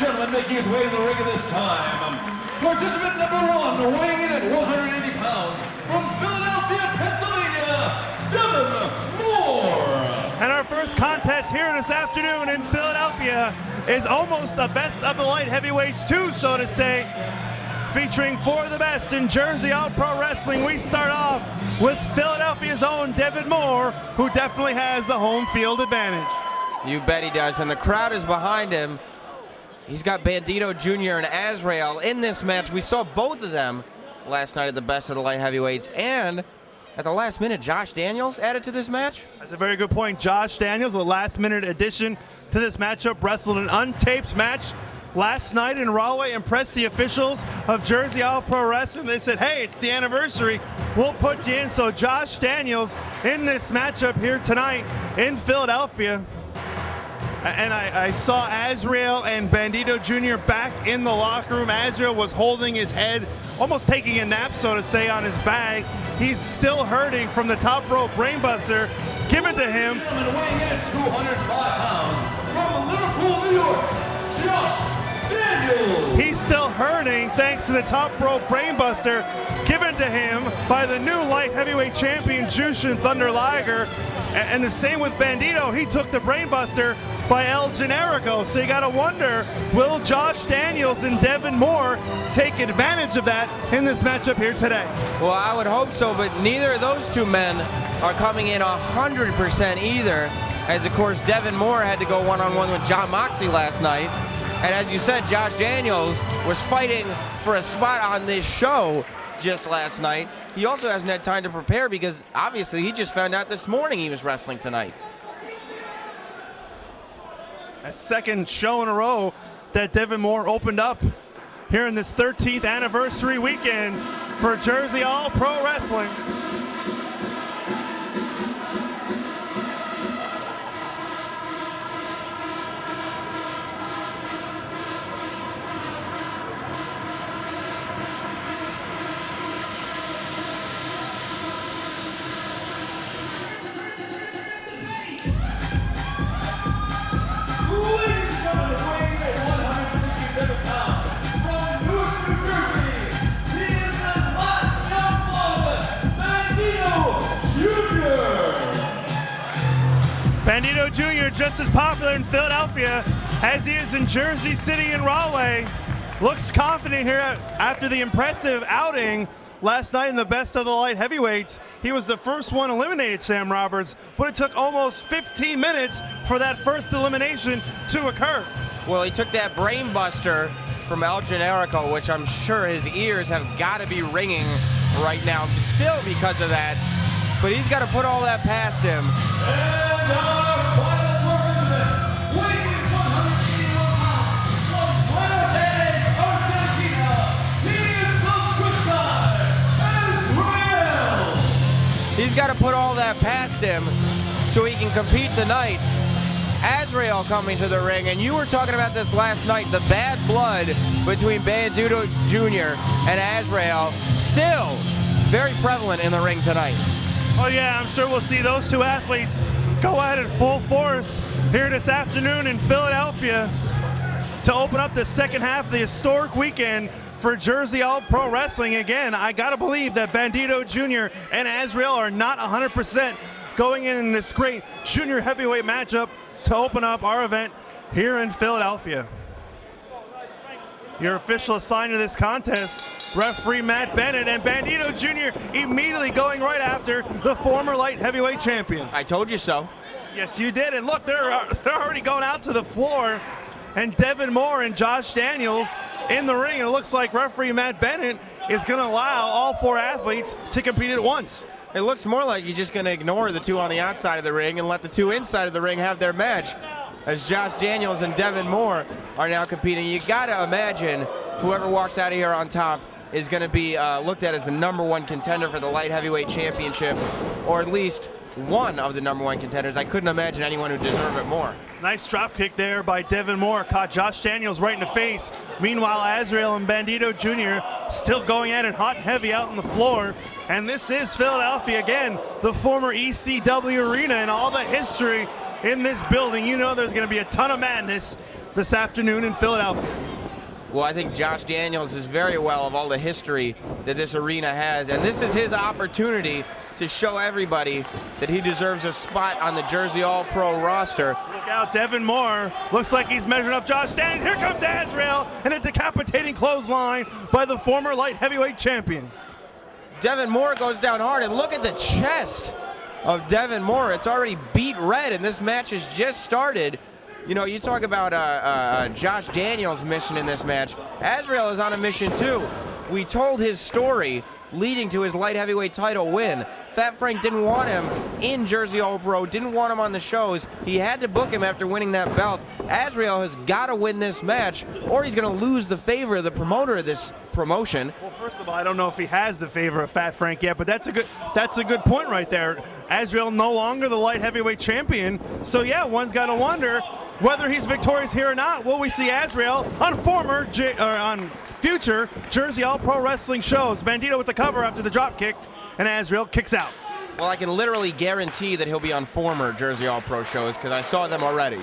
gentlemen, making his way to the ring at this time, participant number 1, weighing in at 180 pounds, from Philadelphia, Pennsylvania, Devon. And our first contest here this afternoon in Philadelphia is almost the best of the light heavyweights too, so to say, featuring 4 of the best in Azrieal Pro Wrestling. We start off with Philadelphia's own Devon Moore, who definitely has the home field advantage. You bet he does, and the crowd is behind him. He's got Bandido Jr. and Azrieal in this match. We saw both of them last night at the best of the light heavyweights, and at the last minute, Josh Daniels added to this match. That's a very good point. Josh Daniels, a last-minute addition to this matchup, wrestled an untaped match last night in Rahway, impressed the officials of Azrieal Pro Wrestling. They said, hey, it's the anniversary, we'll put you in. So Josh Daniels in this matchup here tonight in Philadelphia. And I saw Azrieal and Bandido Jr. back in the locker room. Azrieal was holding his head, almost taking a nap, so to say, on his bag. He's still hurting from the top rope brainbuster given to him. Weighing in at 205 pounds, from Liverpool, New York, Josh Daniels. He's still hurting thanks to the top rope brainbuster given to him by the new light heavyweight champion, Jushin Thunder Liger. And the same with Bandido. He took the brainbuster by El Generico. So you gotta wonder, will Josh Daniels and Devon Moore take advantage of that in this matchup here today? Well, I would hope so, but neither of those two men are coming in 100% either, as of course Devon Moore had to go one-on-one with John Moxley last night. And as you said, Josh Daniels was fighting for a spot on this show just last night. He also hasn't had time to prepare because obviously he just found out this morning he was wrestling tonight. A second show in a row that Devon Moore opened up here in this 13th anniversary weekend for Azrieal Pro Wrestling. Bandido Jr. just as popular in Philadelphia as he is in Jersey City and Rahway. Looks confident here after the impressive outing last night in the best of the light heavyweights. He was the first one eliminated, Sam Roberts, but it took almost 15 minutes for that first elimination to occur. Well, he took that brain buster from El Generico, which I'm sure his ears have got to be ringing right now still because of that. But he's got to put all that past him. And our final participant, weighing in 181 pounds, from Buenos Aires, Argentina, he is the good guy, Azrieal. He's got to put all that past him so he can compete tonight. Azrieal coming to the ring, and you were talking about this last night, the bad blood between Bandido Jr. and Azrieal still very prevalent in the ring tonight. Oh yeah, I'm sure we'll see those two athletes go at it full force here this afternoon in Philadelphia to open up the second half of the historic weekend for Azrieal Pro Wrestling. Again, I gotta believe that Bandido Jr. and Azrieal are not 100% going in this great junior heavyweight matchup to open up our event here in Philadelphia. Your official assigned to this contest, referee Matt Bennett, and Bandido Jr. immediately going right after the former light heavyweight champion. I told you so. Yes, you did. And look, they're already going out to the floor. And Devon Moore and Josh Daniels in the ring. And it looks like referee Matt Bennett is going to allow all 4 athletes to compete at once. It looks more like he's just going to ignore the 2 on the outside of the ring and let the 2 inside of the ring have their match, as Josh Daniels and Devon Moore are now competing. You got to imagine whoever walks out of here on top is going to be looked at as the #1 contender for the light heavyweight championship, or at least one of the #1 contenders. I couldn't imagine anyone who deserved it more. Nice drop kick there by Devon Moore, caught Josh Daniels right in the face. Meanwhile, Azrieal and Bandido Jr. still going at it hot and heavy out on the floor. And this is Philadelphia again, the former ECW arena, and all the history in this building. You know there's going to be a ton of madness this afternoon in Philadelphia. Well, I think Josh Daniels is very well of all the history that this arena has, and this is his opportunity to show everybody that he deserves a spot on the Jersey All-Pro roster. Look out, Devon Moore looks like he's measuring up Josh Daniels. Here comes Azrieal, and a decapitating clothesline by the former light heavyweight champion. Devon Moore goes down hard, and look at the chest of Devon Moore. It's already beat red, and this match has just started. You know, you talk about Josh Daniels' mission in this match. Azrieal is on a mission too. We told his story leading to his light heavyweight title win. Fat Frank didn't want him in Jersey All-Pro, didn't want him on the shows. He had to book him after winning that belt. Azrieal has got to win this match, or he's going to lose the favor of the promoter of this promotion. Well, first of all, I don't know if he has the favor of Fat Frank yet, but that's a good point right there. Azrieal no longer the light heavyweight champion, so yeah, one's got to wonder whether he's victorious here or not. Will we see Azrieal on future Jersey All-Pro Wrestling shows? Bandido with the cover after the drop kick, and Azrieal kicks out. Well, I can literally guarantee that he'll be on former Jersey All-Pro shows because I saw them already.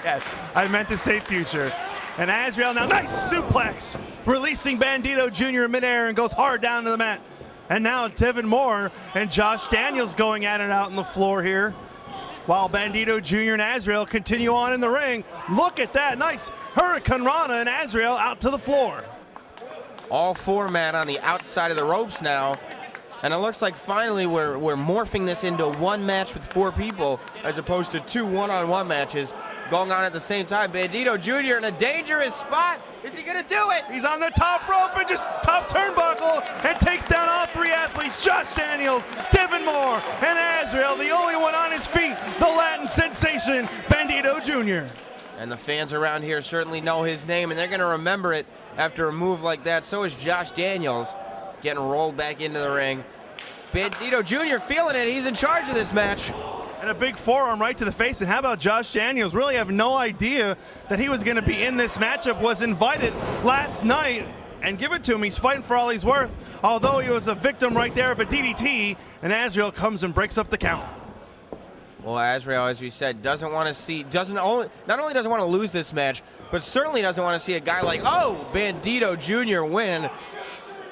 Yes, I meant to say future. And Azrieal now, nice suplex, releasing Bandido Jr. in midair and goes hard down to the mat. And now Devon Moore and Josh Daniels going at it out on the floor here, while Bandido Jr. and Azrieal continue on in the ring. Look at that, nice Hurricane Rana and Azrieal out to the floor. All four men on the outside of the ropes now. And it looks like finally we're morphing this into one match with four people as opposed to two one-on-one matches going on at the same time. Bandido Jr. in a dangerous spot. Is he going to do it? He's on the top rope and just top turnbuckle and takes down all three athletes. Josh Daniels, Devon Moore, and Azrieal, the only one on his feet, the Latin sensation, Bandido Jr. And the fans around here certainly know his name, and they're going to remember it after a move like that. So is Josh Daniels getting rolled back into the ring. Bandido Jr. feeling it. He's in charge of this match. And a big forearm right to the face. And how about Josh Daniels? Really have no idea that he was going to be in this matchup. Was invited last night, and give it to him. He's fighting for all he's worth, although he was a victim right there of a DDT. And Azrieal comes and breaks up the count. Well, Azrieal, as we said, doesn't want to see, not only doesn't want to lose this match, but certainly doesn't want to see a guy like, Bandido Jr. win.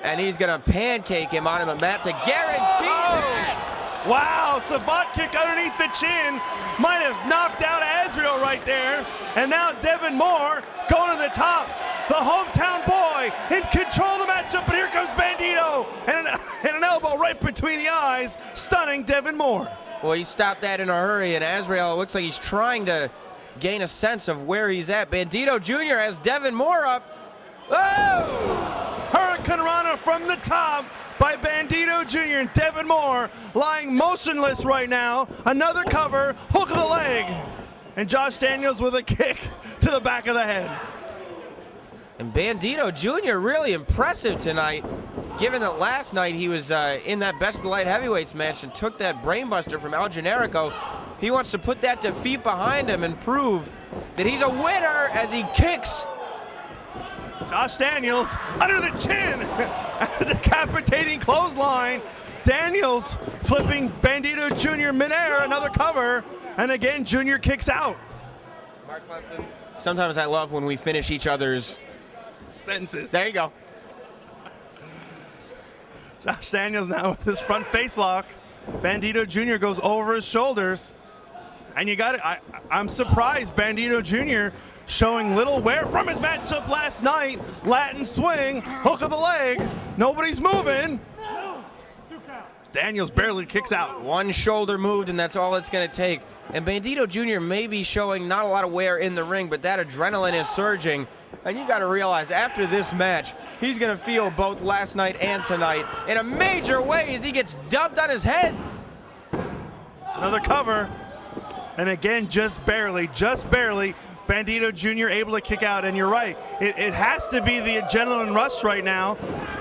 And he's going to pancake him onto the mat to guarantee that. Wow, savant kick underneath the chin. Might have knocked out Azrieal right there. And now Devon Moore going to the top. The hometown boy in control of the matchup, but here comes Bandido. And an elbow right between the eyes, stunning Devon Moore. Well, he stopped that in a hurry, and Azrieal looks like he's trying to gain a sense of where he's at. Bandido Jr. has Devon Moore up. Oh! Hurricane Rana from the top by Bandido Jr. and Devon Moore lying motionless right now. Another cover, hook of the leg. And Josh Daniels with a kick to the back of the head. And Bandido Jr. really impressive tonight, given that last night he was in that Best of the Light Heavyweights match and took that brainbuster from El Generico. He wants to put that defeat behind him and prove that he's a winner as he kicks. Josh Daniels under the chin, a decapitating clothesline. Daniels flipping Bandido Jr. midair, another cover, and again Jr. kicks out. Mark Clemson, sometimes I love when we finish each other's sentences. There you go. Josh Daniels now with his front face lock. Bandido Jr. goes over his shoulders. And you got it. I'm surprised Bandido Jr. showing little wear from his matchup last night. Latin swing, hook of the leg. Nobody's moving. Daniels barely kicks out. One shoulder moved, and that's all it's going to take. And Bandido Jr. may be showing not a lot of wear in the ring, but that adrenaline is surging. And you got to realize after this match, he's going to feel both last night and tonight in a major way as he gets dumped on his head. Another cover. And again, just barely, Bandido Jr. able to kick out. And you're right, it has to be the adrenaline rush right now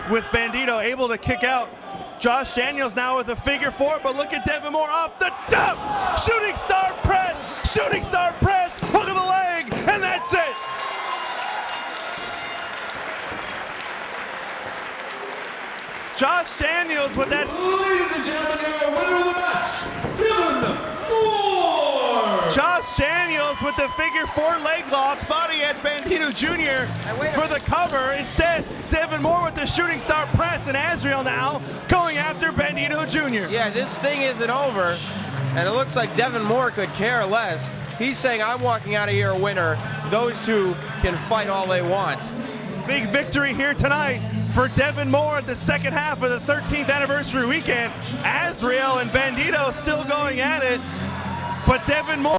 with Bandido able to kick out. Josh Daniels now with a figure four, but look at Devon Moore off the top. Shooting star press, hook of the leg, and that's it. Josh Daniels with that. Ladies and gentlemen, your winner of the match, Devon Moore. Josh Daniels with the figure 4 leg lock. Thought he had Bandido Jr. for the cover. Instead, Devon Moore with the shooting star press, and Azrieal now going after Bandido Jr. Yeah, this thing isn't over, and it looks like Devon Moore could care less. He's saying, I'm walking out of here a winner. Those two can fight all they want. Big victory here tonight for Devon Moore at the second half of the 13th anniversary weekend. Azrieal and Bandido still going at it, but Devon Moore